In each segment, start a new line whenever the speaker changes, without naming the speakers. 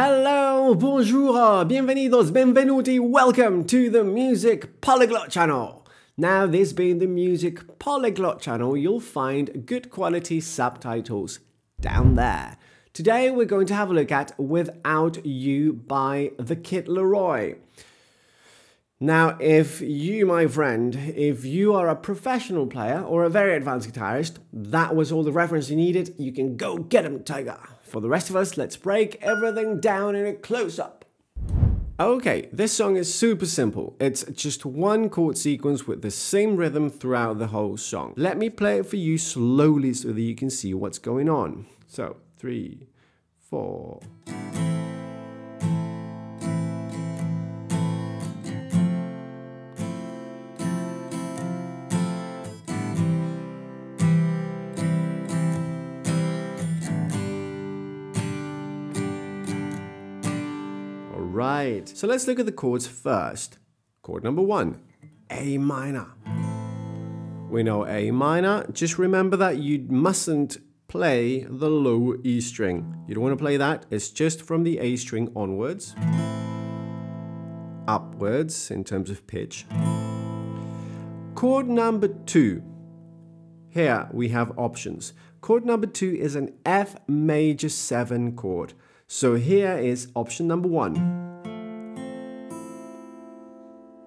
Hello, bonjour, bienvenidos, benvenuti, welcome to the Music Polyglot channel. Now, this being the Music Polyglot channel, you'll find good quality subtitles down there. Today, we're going to have a look at Without You by the Kid Laroi. Now, if you, my friend, if you are a professional player or a very advanced guitarist, that was all the reference you needed. You can go get them, Tiger. For the rest of us, let's break everything down in a close-up. Okay, this song is super simple. It's just one chord sequence with the same rhythm throughout the whole song. Let me play it for you slowly so that you can see what's going on. So, 3, 4... Right, so let's look at the chords first. Chord number 1, A minor. We know A minor. Just remember that you mustn't play the low E string. You don't want to play that. It's just from the A string onwards, upwards in terms of pitch. Chord number 2. Here we have options. Chord number 2 is an F major 7 chord. So here is option number 1.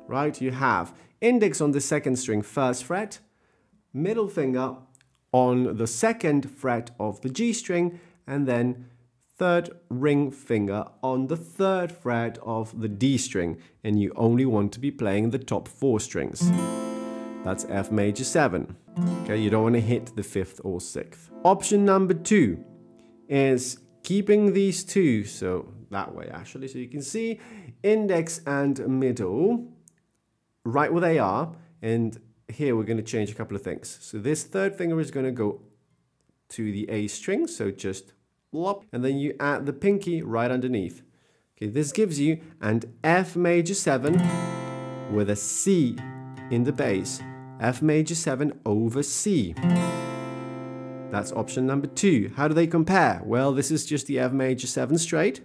Right, you have index on the 2nd string 1st fret, middle finger on the 2nd fret of the G string, and then 3rd ring finger on the 3rd fret of the D string. And you only want to be playing the top 4 strings. That's F major 7. Okay, you don't want to hit the 5th or 6th. Option number 2 is keeping these two, so that way actually, so you can see index and middle right where they are, and here we're going to change a couple of things. So this 3rd finger is going to go to the A string, so just plop, and then you add the pinky right underneath. Okay, this gives you an F major 7 with a C in the bass. F major 7 over C. That's option number 2. How do they compare? Well, this is just the F major 7 straight.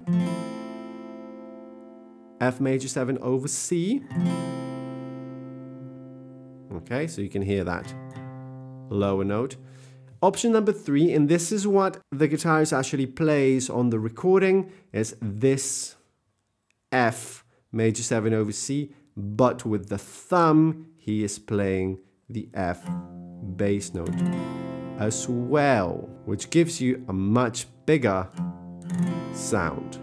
F major 7 over C. Okay, so you can hear that lower note. Option number 3, and this is what the guitarist actually plays on the recording, is this F major 7 over C, but with the thumb, he is playing the F bass note as well, which gives you a much bigger sound.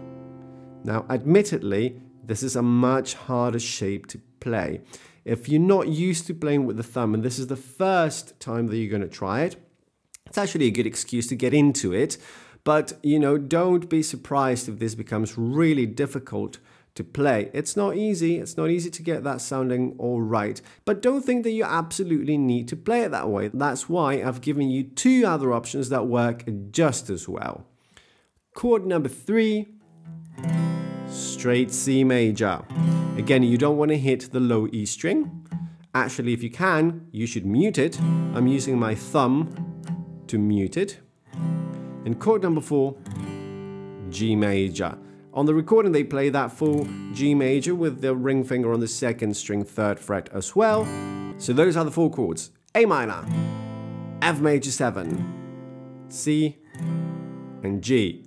Now, admittedly, this is a much harder shape to play. If you're not used to playing with the thumb, and this is the first time that you're going to try it, it's actually a good excuse to get into it. But, you know, don't be surprised if this becomes really difficult to play. It's not easy. It's not easy to get that sounding all right. But don't think that you absolutely need to play it that way. That's why I've given you 2 other options that work just as well. Chord number 3, straight C major. Again, you don't want to hit the low E string. Actually, if you can, you should mute it. I'm using my thumb to mute it. And chord number 4, G major. On the recording, they play that full G major with the ring finger on the 2nd string 3rd fret as well. So those are the 4 chords. A minor, F major 7, C, and G.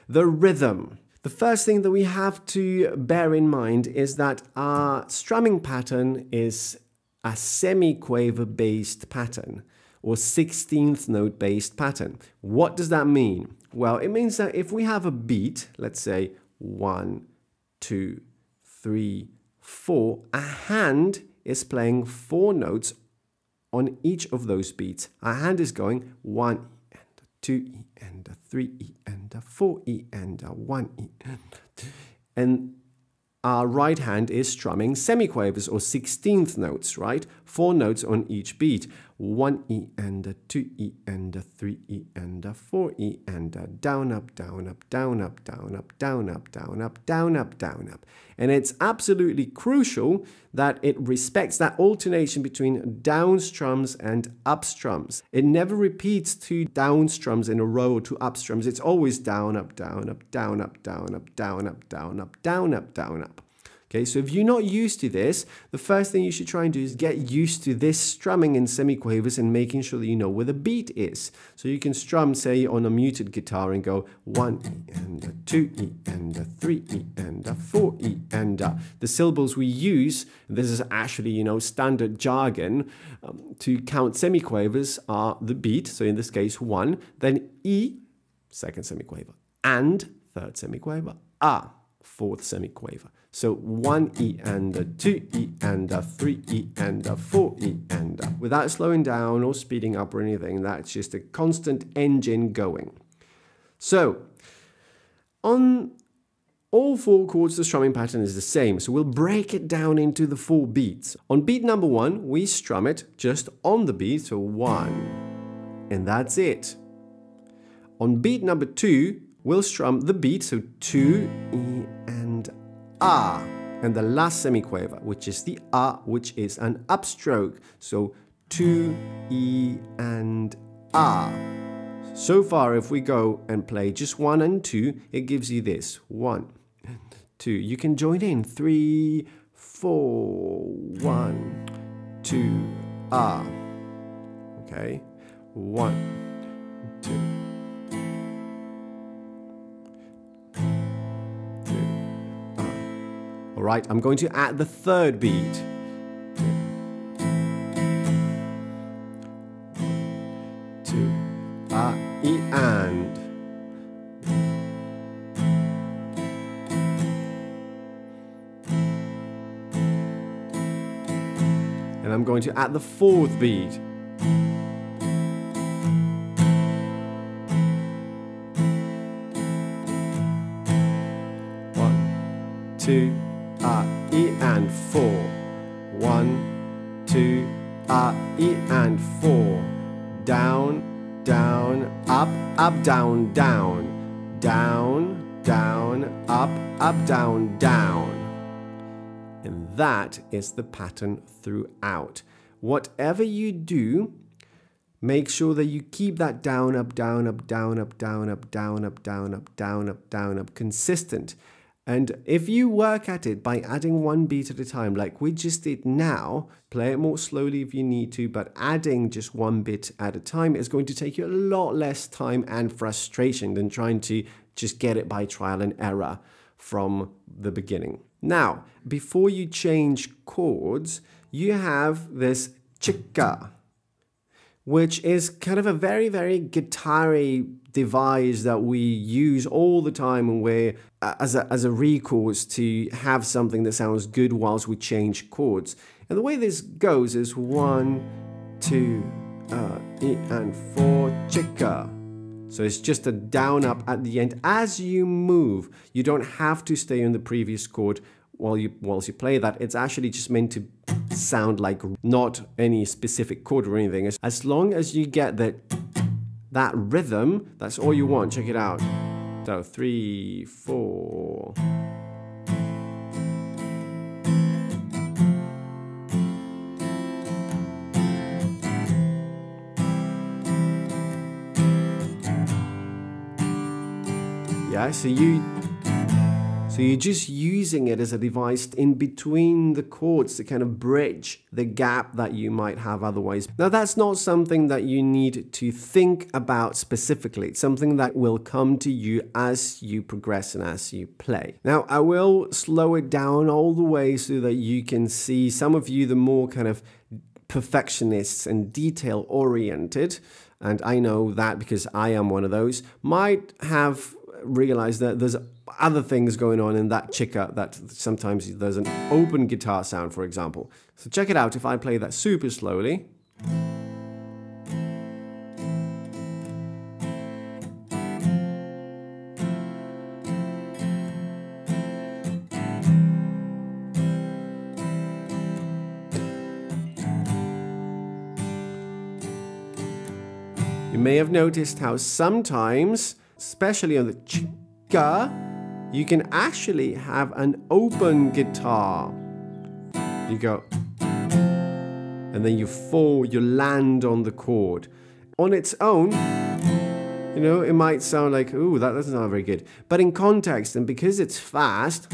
The rhythm. The first thing that we have to bear in mind is that our strumming pattern is a semiquaver based pattern, or 16th note based pattern. What does that mean? Well, it means that if we have a beat, let's say 1, 2, 3, 4, a hand is playing 4 notes on each of those beats. Our hand is going 1 E and 2 E and 3 E and 4 E and 1 E. And our right hand is strumming semiquavers or 16th notes, right? 4 notes on each beat. 1 E and a 2 E and a 3 E and a 4 E and a down, up, down, up, down, up, down, up, down, up, down, up, down, up, down, up. And it's absolutely crucial that it respects that alternation between down strums and up strums. It never repeats two down strums in a row or two up strums. It's always down, up, down, up, down, up, down, up, down, up, down, up, down, up, down, up. Okay, so if you're not used to this, the first thing you should try and do is get used to this strumming in semiquavers and making sure that you know where the beat is. So you can strum, say, on a muted guitar and go 1 E and a 2 E and a 3 E and a 4 E and the syllables we use, this is actually, you know, standard jargon to count semiquavers are the beat, so in this case 1, then E, second semiquaver, and third semiquaver, A, fourth semiquaver. So 1 E and a 2 E and a 3 E and a 4 E and a, without slowing down or speeding up or anything, that's just a constant engine going. So on all 4 chords, the strumming pattern is the same. So we'll break it down into the 4 beats. On beat number 1, we strum it just on the beat, so 1, and that's it. On beat number 2, we'll strum the beat, so 2 E and A, and the last semiquaver, which is the A, which is an upstroke. So 2 E and A. So far, if we go and play just 1 and 2, it gives you this 1, 2. You can join in 3, 4, 1, 2, A. Okay, 1, 2. All right, I'm going to add the third beat. 2, A, E, and. And I'm going to add the fourth beat. 1, 2, A, E, and 4. 1, 2, A, E, and 4. Down, down, up, up, down, down. Down, down, up, down, down. And that is the pattern throughout. Whatever you do, make sure that you keep that down, up, down, up, down, up, down, up, down, up, down, up, down, up, down, up, consistent. And if you work at it by adding 1 beat at a time, like we just did now, play it more slowly if you need to, but adding just 1 bit at a time is going to take you a lot less time and frustration than trying to just get it by trial and error from the beginning. Now, before you change chords, you have this Chikka, which is kind of a very, very guitar-y device that we use all the time when we're as a recourse to have something that sounds good whilst we change chords. And the way this goes is 1, 2, E, and 4, Chikka. So it's just a down up at the end as you move. You don't have to stay on the previous chord whilst you play that. It's actually just meant to sound like not any specific chord or anything. As long as you get that rhythm, that's all you want. Check it out. So 3, 4. Yeah, so you're just using it as a device in between the chords to kind of bridge the gap that you might have otherwise. Now, that's not something that you need to think about specifically. It's something that will come to you as you progress and as you play. Now, I will slow it down all the way so that you can see some of you, the more kind of perfectionists and detail-oriented, and I know that because I am one of those, might have realized that there's other things going on in that Chikka, that sometimes there's an open guitar sound, for example. So check it out if I play that super slowly. may have noticed how sometimes, especially on the Chikka, you can actually have an open guitar. You go, and then you fall, you land on the chord. On its own, you know, it might sound like, ooh, that doesn't sound very good. But in context, and because it's fast,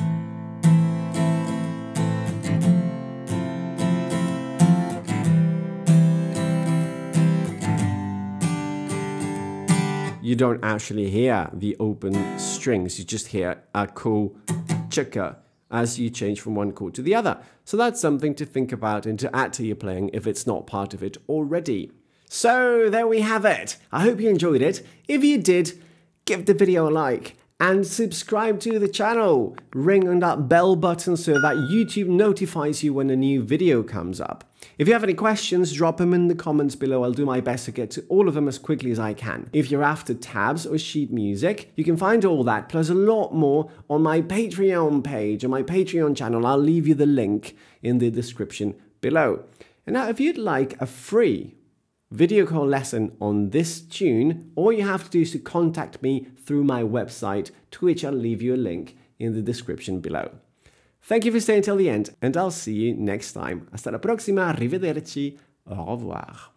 you don't actually hear the open strings. You just hear a cool Chikka as you change from one chord to the other. So that's something to think about and to add to your playing if it's not part of it already. So there we have it. I hope you enjoyed it. If you did, give the video a like and subscribe to the channel. Ring on that bell button so that YouTube notifies you when a new video comes up. If you have any questions, drop them in the comments below. I'll do my best to get to all of them as quickly as I can. If you're after tabs or sheet music, you can find all that plus a lot more on my Patreon page, on my Patreon channel. I'll leave you the link in the description below. And now if you'd like a free video call lesson on this tune, all you have to do is to contact me through my website, to which I'll leave you a link in the description below. Thank you for staying till the end, and I'll see you next time. Hasta la próxima, arrivederci, au revoir.